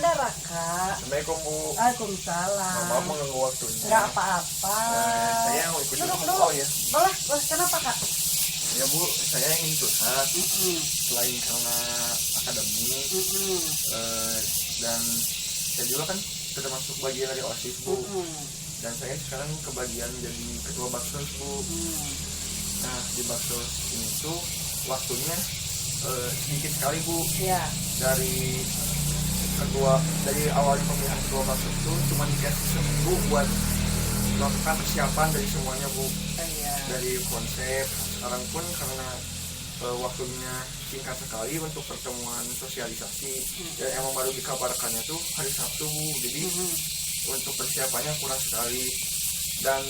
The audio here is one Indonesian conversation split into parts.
ada Raka. Assalamualaikum Bu. Waalaikumsalam. Maaf mengganggu waktunya. Enggak apa-apa. Saya mau ikut Duduk juga. dulu. Oh ya. Boleh, kenapa Kak? Ya Bu, saya ingin curhat. Selain karena akademik, dan saya juga kan termasuk bagian dari OSIS Bu. Dan saya sekarang kebagian jadi ketua Baksos Bu. Nah di Baksos ini tuh waktunya sedikit sekali Bu. Iya. Dari awal pemilihan ketua Baksos itu cuma dikasih seminggu buat melakukan persiapan dari semuanya Bu. Iya. Dari konsep sekarang pun karena waktunya singkat sekali untuk pertemuan sosialisasi dan emang baru dikabarkannya tuh hari Sabtu Bu. Jadi untuk persiapannya kurang sekali dan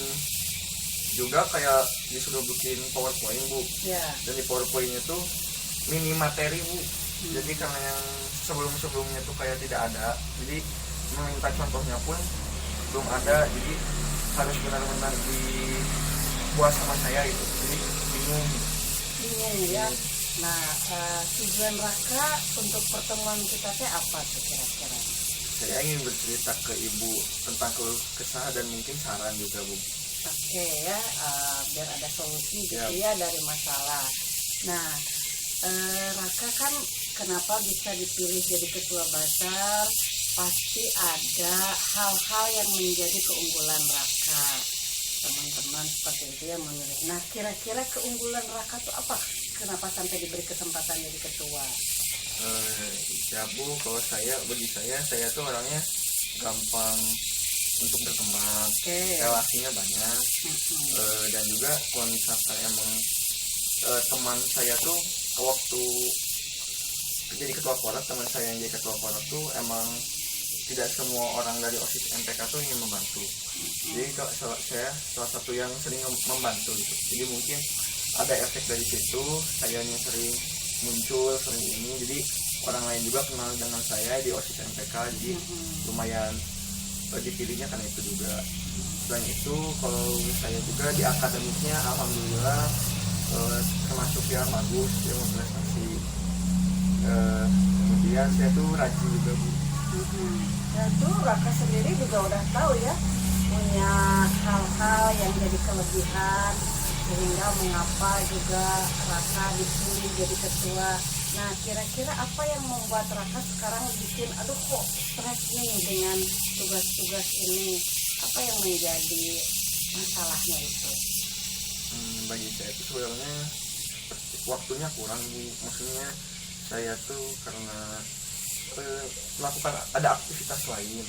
juga kayak disuruh bikin PowerPoint Bu. Dan di PowerPointnya tuh mini materi Bu. Jadi karena yang sebelumnya tuh kayak tidak ada, jadi meminta contohnya pun belum ada, jadi harus benar-benar dibuat sama saya itu. Jadi bingung ya. Nah, tujuan Raka untuk pertemuan kita teh apa tuh kira-kira? Saya ingin bercerita ke Ibu tentang keluh kesah dan mungkin saran juga Bu. Oke ya, biar ada solusi gitu Yap. ya dari masalah. Nah, Raka kan kenapa bisa dipilih jadi ketua Basar? Pasti ada hal-hal yang menjadi keunggulan Raka. Teman-teman seperti itu yang memilih. Nah, kira-kira keunggulan Raka tuh apa? Kenapa sampai diberi kesempatan jadi ketua? Ya Bu, kalau bagi saya tuh orangnya gampang untuk berkembang, relasinya banyak, dan juga kalau misalkan emang teman saya tuh waktu jadi ketua porat, teman saya yang jadi ketua porat tuh emang tidak semua orang dari OSIS MPK tuh ingin membantu. Jadi kalau saya salah satu yang sering membantu gitu. Jadi mungkin ada efek dari situ, saya yang sering muncul, sering ini, jadi orang lain juga kenal dengan saya di OSIS MPK, jadi lumayan dipilihnya karena itu juga. Selain itu, kalau saya juga di akademiknya alhamdulillah termasuk yang bagus, yang prestasi. Kemudian saya tuh rajin juga Bu. Nah tuh Raka sendiri juga udah tahu ya, punya hal-hal yang jadi kelebihan sehingga mengapa juga Raka dipilih jadi ketua. Nah kira-kira apa yang membuat Raka sekarang bikin aduh kok stres nih dengan tugas-tugas ini, apa yang menjadi masalahnya itu? Bagi saya itu sebenarnya waktunya kurang Bu. Maksudnya saya tuh karena melakukan ada aktivitas lain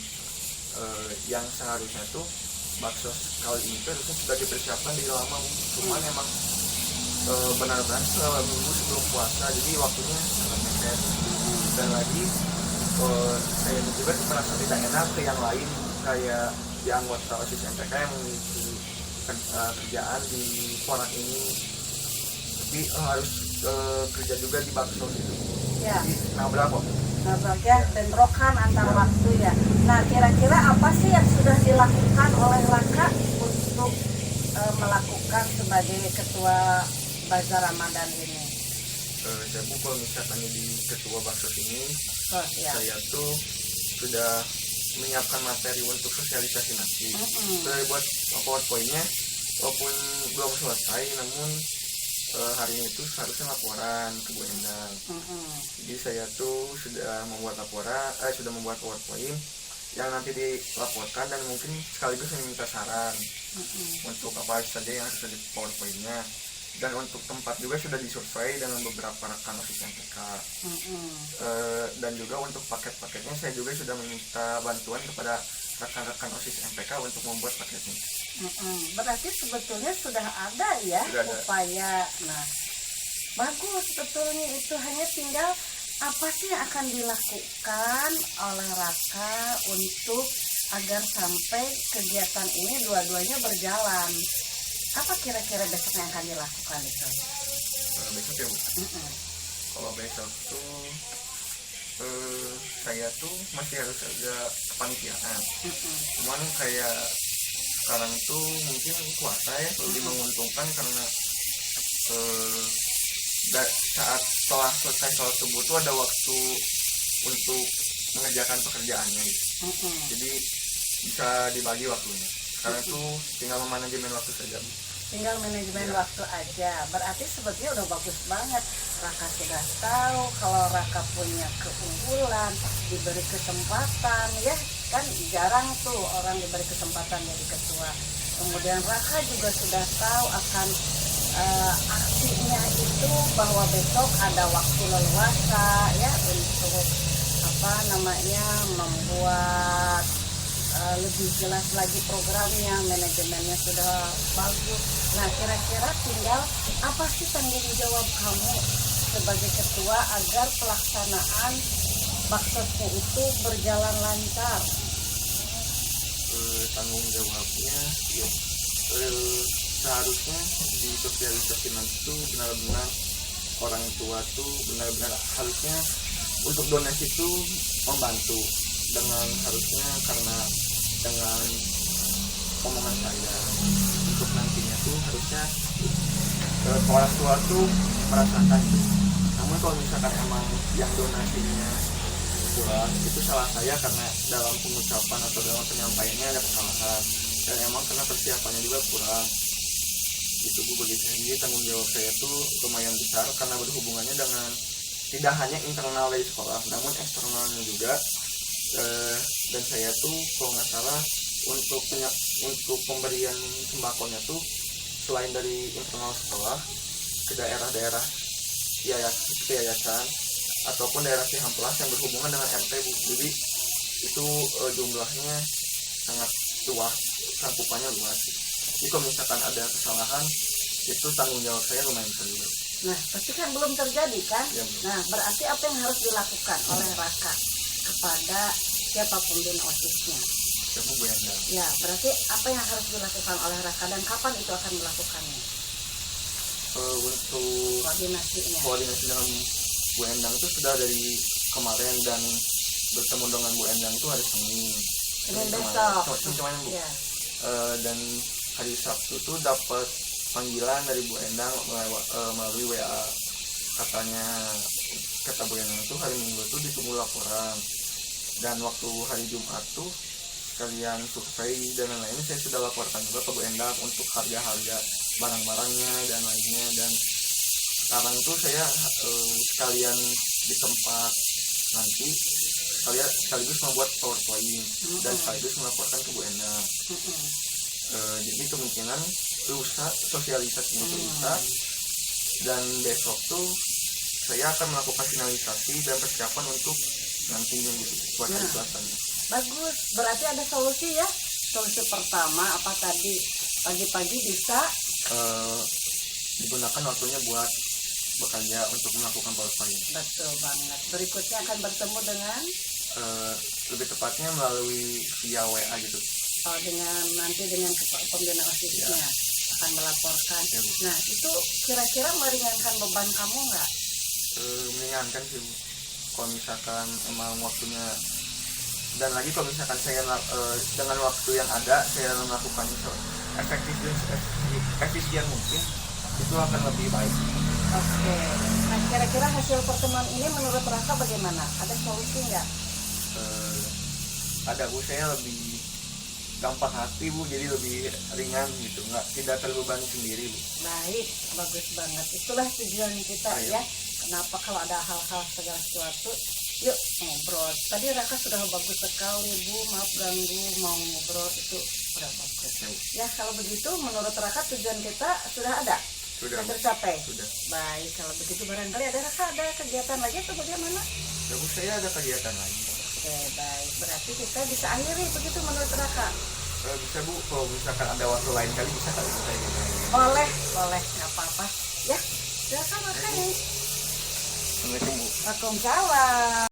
yang seharusnya tuh Baksos kali ini tuh harusnya sudah dipersiapkan dari lama Bu. Cuman emang benar-benar selama minggu sebelum puasa, jadi waktunya sangat mepet. Dan lagi saya juga merasa tidak enak ke yang lain, kayak di anggota OSIS MPK yang memiliki kerjaan di porat ini, tapi harus kerja juga di Baksos itu. Ya. Jadi berapa? Ya, bentrokan antar waktu ya. Nah kira-kira apa sih yang sudah dilakukan oleh Raka untuk melakukan sebagai ketua Bazar Ramadan ini? Saya Bu, kalau misalkan di ketua Baksos ini, saya tuh sudah menyiapkan materi untuk sosialisasi nanti. Sudah buat PowerPoint-nya, walaupun belum selesai, namun hari ini tuh seharusnya laporan ke Bu Endang. Jadi saya tuh sudah membuat sudah membuat PowerPoint yang nanti dilaporkan, dan mungkin sekaligus meminta saran untuk apa saja yang harus ada di PowerPoint-nya. Dan untuk tempat juga sudah disurvei dengan beberapa rekan OSIS MPK. Dan juga untuk paket-paketnya saya juga sudah meminta bantuan kepada rekan-rekan OSIS MPK untuk membuat paketnya. Berarti sebetulnya sudah ada ya upaya. Nah bagus, sebetulnya itu hanya tinggal apa sih yang akan dilakukan oleh Raka untuk agar sampai kegiatan ini dua-duanya berjalan. Apa kira-kira besok yang akan dilakukan itu? Besok ya Bu? Kalau besok tuh saya tuh masih harus ada kepanitiaan. Cuman kayak sekarang tuh mungkin puasa ya lebih menguntungkan, karena saat setelah selesai sholat subuh tuh ada waktu untuk mengerjakan pekerjaannya gitu. Jadi bisa dibagi waktunya. Sekarang itu tinggal memanajemen waktu saja. Tinggal manajemen waktu aja. Berarti sebetulnya udah bagus banget. Raka sudah tahu kalau Raka punya keunggulan, diberi kesempatan, ya kan jarang tuh orang diberi kesempatan jadi ketua. Kemudian Raka juga sudah tahu akan aksinya itu bahwa besok ada waktu leluasa ya untuk membuat lebih jelas lagi programnya, manajemennya sudah bagus. Nah, kira-kira tinggal apa sih tanggung jawab kamu sebagai ketua agar pelaksanaan baksosnya itu berjalan lancar? Tanggung jawabnya ya, seharusnya di sosialisasi nanti tuh benar-benar orang tua tuh benar-benar harusnya untuk donasi itu membantu dengan harusnya karena dengan omongan saya untuk nantinya tuh harusnya orang tua tuh merasakan itu. Namun kalau misalkan emang yang donasinya kurang itu salah saya karena dalam pengucapan atau dalam penyampaiannya ada kesalahan dan emang karena persiapannya juga kurang. Itu Bu bagi saya. Jadi tanggung jawab saya tuh lumayan besar karena berhubungannya dengan tidak hanya internal dari sekolah namun eksternalnya juga. Dan saya tuh kalau nggak salah untuk pemberian sembakonya tuh selain dari internal sekolah ke daerah-daerah yayasan ataupun daerah Cihampelas yang berhubungan dengan RT Bu. Jadi itu jumlahnya sangat luas, cakupannya luas. Jadi kalau misalkan ada kesalahan itu tanggung jawab saya lumayan besar juga. Nah, pasti kan belum terjadi kan? Ya, nah, berarti apa yang harus dilakukan oleh Raka kepada siapapun bin OSIS-nya? Siapa Bu Endang? Ya, berarti apa yang harus dilakukan oleh Raka dan kapan itu akan melakukannya? Untuk koordinasi dengan Bu Endang itu sudah dari kemarin dan bertemu dengan Bu Endang itu hari Senin. Besok. Kemarin Bu. Ya. Dan hari Sabtu tuh dapat panggilan dari Bu Endang melalui WA. Kata Bu Endang itu hari Minggu tuh ditunggu laporan. Dan waktu hari Jumat tuh kalian survei dan lain-lain saya sudah laporkan juga ke Bu Endang untuk harga-harga barang-barangnya dan lainnya. Dan sekarang tuh saya sekalian di tempat nanti sekaligus membuat PowerPoint dan sekaligus melaporkan ke Bu Endang. Jadi kemungkinan lusa sosialisasinya itu lusa dan besok tuh saya akan melakukan finalisasi dan persiapan untuk nantinya gitu buat hari Selasanya. Bagus, berarti ada solusi ya. Solusi pertama apa tadi? Pagi-pagi bisa digunakan waktunya buat bekerja untuk melakukan PowerPoint. Betul banget. Berikutnya akan bertemu dengan lebih tepatnya melalui via WA gitu. Dengan pembina OSIS-nya akan melaporkan. Ya, nah, itu kira-kira meringankan beban kamu nggak? Meringankan sih Bu. Kalau misalkan emang waktunya dan lagi kalau misalkan saya dengan waktu yang ada saya melakukan efektif dan efisien mungkin itu akan lebih baik. Oke. Nah, kira-kira hasil pertemuan ini menurut Raka bagaimana? Ada solusi nggak? Ada Bu, saya lebih gampang hati Bu, jadi lebih ringan gitu, tidak terbebani sendiri Bu. Baik, bagus banget. Itulah tujuan kita. Ayo. Ya. Kenapa kalau ada hal-hal segala sesuatu, yuk ngobrol. Tadi Raka sudah bagus sekali Bu, maaf ganggu, mau ngobrol itu udah bagus. Ya, kalau begitu menurut Raka tujuan kita sudah ada? Sudah tercapai? Sudah. Baik, kalau begitu barangkali ada kegiatan lagi atau bagaimana? Ya Bu, saya ada kegiatan lagi. Oke, baik. Berarti kita bisa akhiri begitu menurut Raka? Bisa Bu, kalau misalkan ada waktu lain kali bisa kali saya gitu. Boleh, nggak apa-apa. Ya, silakan Raka nih. Assalamualaikum Bu. Waalaikumsalam.